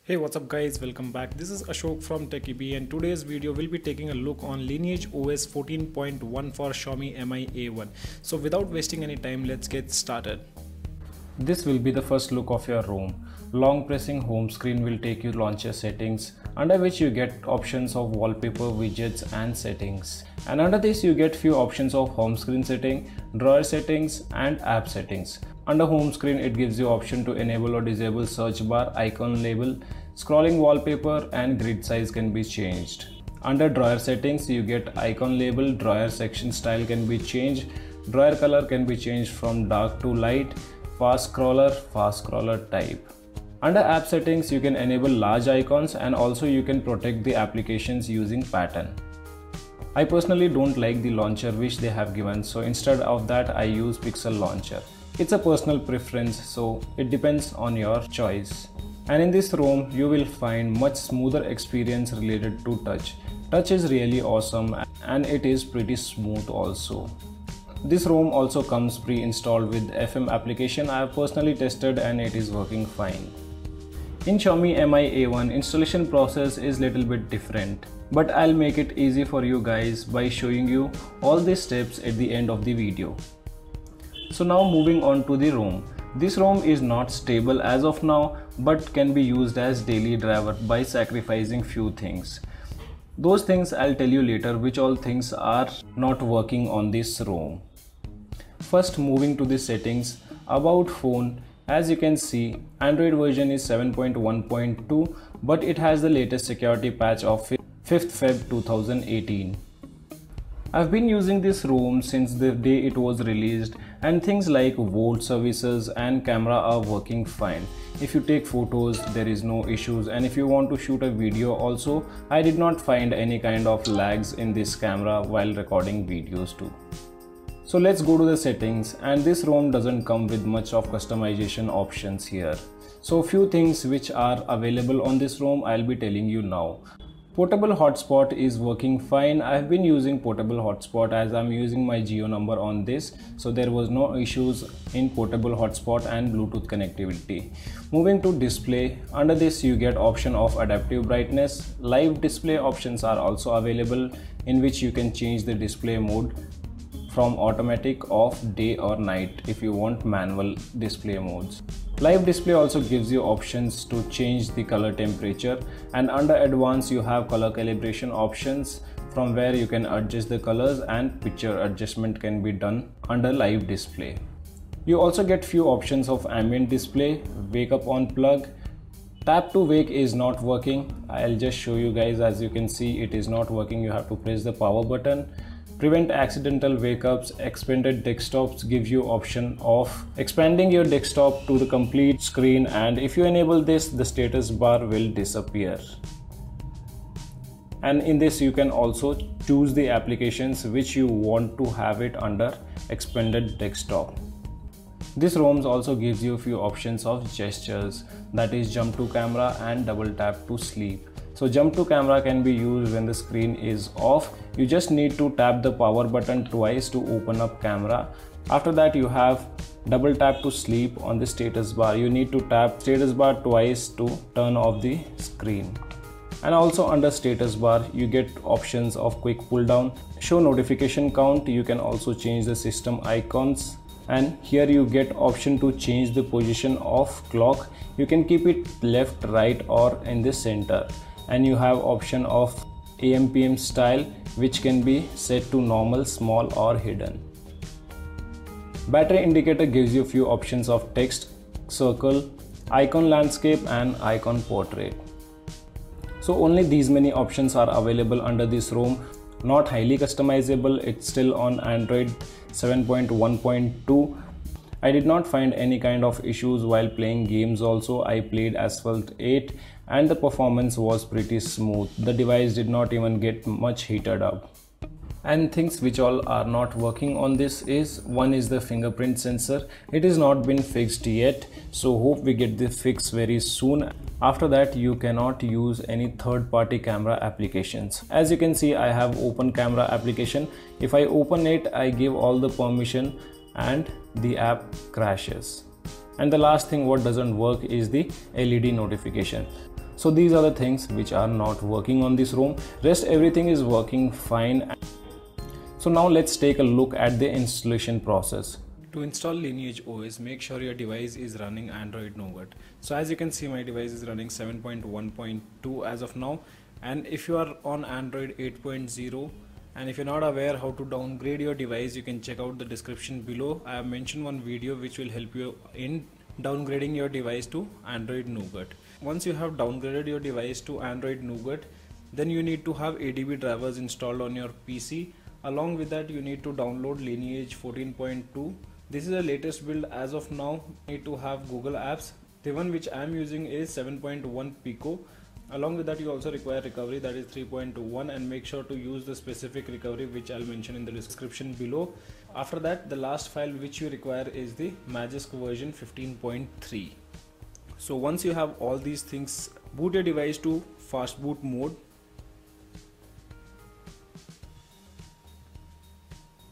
Hey, what's up guys, welcome back. This is Ashok from TechieB and today's video will be taking a look on LineageOS 14.1 for Xiaomi Mi A1. So without wasting any time, let's get started. This will be the first look of your ROM. Long pressing home screen will take you launcher settings, under which you get options of wallpaper, widgets and settings. And under this you get few options of home screen setting, drawer settings and app settings. Under home screen it gives you option to enable or disable search bar, icon label, scrolling wallpaper and grid size can be changed. Under drawer settings you get icon label, drawer section style can be changed, drawer color can be changed from dark to light, fast scroller type. Under app settings you can enable large icons and also you can protect the applications using pattern. I personally don't like the launcher which they have given, so instead of that I use Pixel launcher. It's a personal preference, so it depends on your choice. And in this ROM you will find much smoother experience related to touch. Touch is really awesome and it is pretty smooth also. This ROM also comes pre-installed with FM application. I have personally tested and it is working fine. In Xiaomi Mi A1 installation process is little bit different, but I'll make it easy for you guys by showing you all the steps at the end of the video. So now moving on to the ROM. This ROM is not stable as of now, but can be used as daily driver by sacrificing few things. Those things I'll tell you later which all things are not working on this ROM. First, moving to the settings, about phone. As you can see, Android version is 7.1.2, but it has the latest security patch of 5th Feb 2018. I've been using this ROM since the day it was released and things like VoLte services and camera are working fine. If you take photos, there is no issues, and if you want to shoot a video also, I did not find any kind of lags in this camera while recording videos too. So let's go to the settings, and this ROM doesn't come with much of customization options here. So few things which are available on this ROM I'll be telling you now. Portable hotspot is working fine. I've been using portable hotspot as I'm using my Jio number on this, so there was no issues in portable hotspot and Bluetooth connectivity. Moving to display, under this you get option of adaptive brightness. Live display options are also available, in which you can change the display mode from automatic, off, day or night if you want manual display modes. Live display also gives you options to change the color temperature, and under advanced you have color calibration options from where you can adjust the colors, and picture adjustment can be done under live display. You also get few options of ambient display, wake up on plug. Tap to wake is not working. I'll just show you guys. As you can see, it is not working. You have to press the power button. Prevent accidental wake-ups. Expanded desktops gives you option of expanding your desktop to the complete screen, and if you enable this, the status bar will disappear. And in this you can also choose the applications which you want to have it under expanded desktop. This ROM also gives you a few options of gestures, that is jump to camera and double tap to sleep. So jump to camera can be used when the screen is off. You just need to tap the power button twice to open up camera. After that you have double tap to sleep on the status bar. You need to tap status bar twice to turn off the screen. And also under status bar you get options of quick pull down, show notification count. You can also change the system icons, and here you get option to change the position of clock. You can keep it left, right or in the center. And you have option of AM/PM style, which can be set to normal, small or hidden. Battery indicator gives you few options of text, circle, icon landscape and icon portrait. So only these many options are available under this ROM, not highly customizable. It's still on Android 7.1.2. I did not find any kind of issues while playing games also. I played Asphalt 8 and the performance was pretty smooth. The device did not even get much heated up. And things which all are not working on this is, one is the fingerprint sensor. It is not been fixed yet, so hope we get the fix very soon. After that you cannot use any third-party camera applications. As you can see, I have open camera application. If I open it, I give all the permission and the app crashes. And the last thing what doesn't work is the LED notification. So these are the things which are not working on this ROM. Rest everything is working fine. So now let's take a look at the installation process. To install LineageOS, make sure your device is running Android Nougat. So as you can see, my device is running 7.1.2 as of now, and if you are on Android 8.0 and if you're not aware how to downgrade your device, you can check out the description below. I have mentioned one video which will help you in downgrading your device to Android Nougat. Once you have downgraded your device to Android Nougat, then you need to have ADB drivers installed on your PC. Along with that, you need to download Lineage 14.2. This is the latest build as of now. You need to have Google Apps. The one which I am using is 7.1 Pico. Along with that, you also require recovery, that is 3.1, and make sure to use the specific recovery which I'll mention in the description below. After that, the last file which you require is the Magisk version 15.3. So once you have all these things, boot your device to Fastboot mode.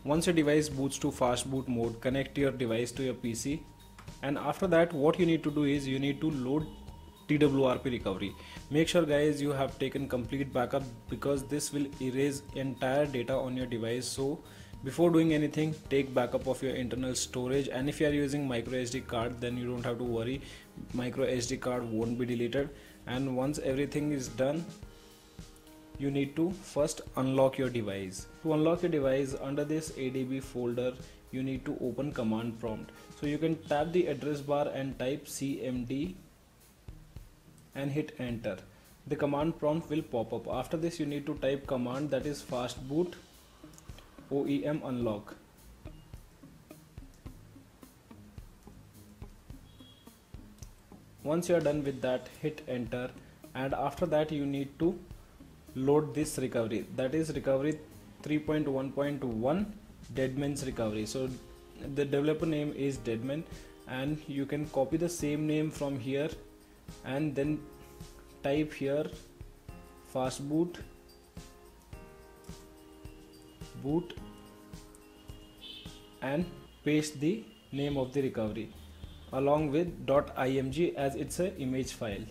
Once your device boots to Fastboot mode, connect your device to your PC, and after that what you need to do is you need to load TWRP recovery. Make sure guys you have taken complete backup, because this will erase entire data on your device. So before doing anything, take backup of your internal storage, and if you are using micro SD card, then you don't have to worry, micro SD card won't be deleted. And once everything is done, you need to first unlock your device. To unlock your device, under this ADB folder, you need to open command prompt. So you can tap the address bar and type CMD and hit enter. The command prompt will pop up. After this, you need to type command, that is Fastboot Oem Unlock. Once you are done with that, hit enter, and after that you need to load this recovery, that is recovery 3.1.1 Deadman's recovery. So the developer name is Deadman, and you can copy the same name from here and then type here Fastboot Boot and paste the name of the recovery along with .img as it's a image file,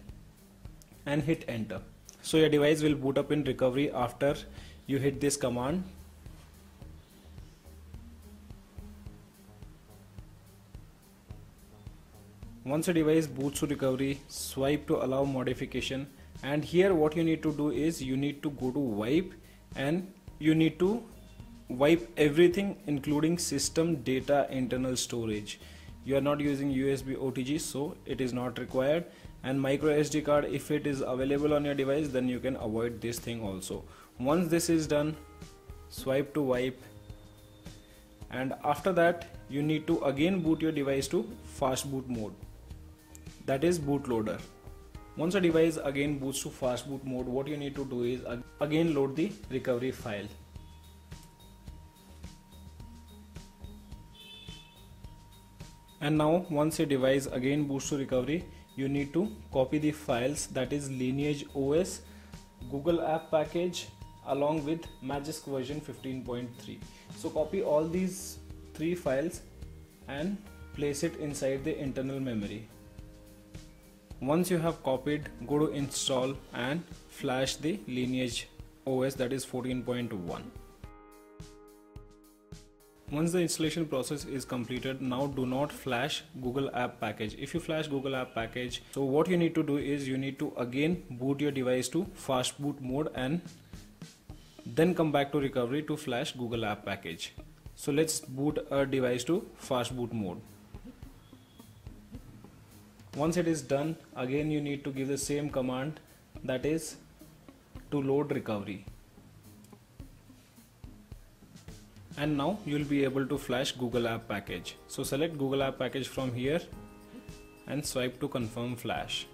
and hit enter. So your device will boot up in recovery after you hit this command. Once your device boots to recovery, swipe to allow modification, and here what you need to do is you need to go to wipe, and you need to wipe everything including system, data, internal storage. You are not using USB OTG, so it is not required, and micro SD card, if it is available on your device, then you can avoid this thing also. Once this is done, swipe to wipe, and after that you need to again boot your device to Fastboot mode, that is bootloader. Once a device again boots to Fastboot mode, what you need to do is again load the recovery file. And now once your device again boots to recovery, you need to copy the files, that is LineageOS, Google App Package along with Magisk version 15.3. So copy all these three files and place it inside the internal memory. Once you have copied, go to install and flash the LineageOS, that is 14.1. Once the installation process is completed, now do not flash Google App Package. If you flash Google App Package, so what you need to do is you need to again boot your device to Fastboot mode and then come back to recovery to flash Google App Package. So let's boot our device to Fastboot mode. Once it is done, again you need to give the same command, that is to load recovery. And now you will be able to flash Google App Package. So select Google App Package from here and swipe to confirm flash.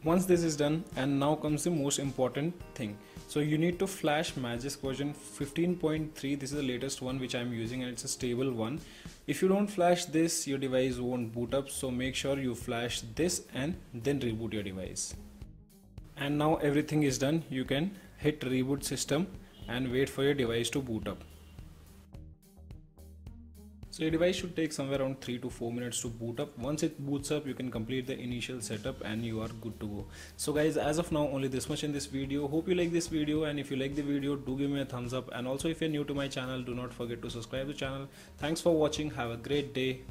Once this is done, and now comes the most important thing. So you need to flash Magisk version 15.3. This is the latest one which I am using, and it's a stable one. If you don't flash this, your device won't boot up. So make sure you flash this and then reboot your device. And now everything is done. You can hit reboot system and wait for your device to boot up. So your device should take somewhere around 3 to 4 minutes to boot up. Once it boots up, you can complete the initial setup and you are good to go. So guys, as of now, only this much in this video. Hope you like this video, and if you like the video, do give me a thumbs up. And also, if you're new to my channel, do not forget to subscribe to the channel. Thanks for watching. Have a great day.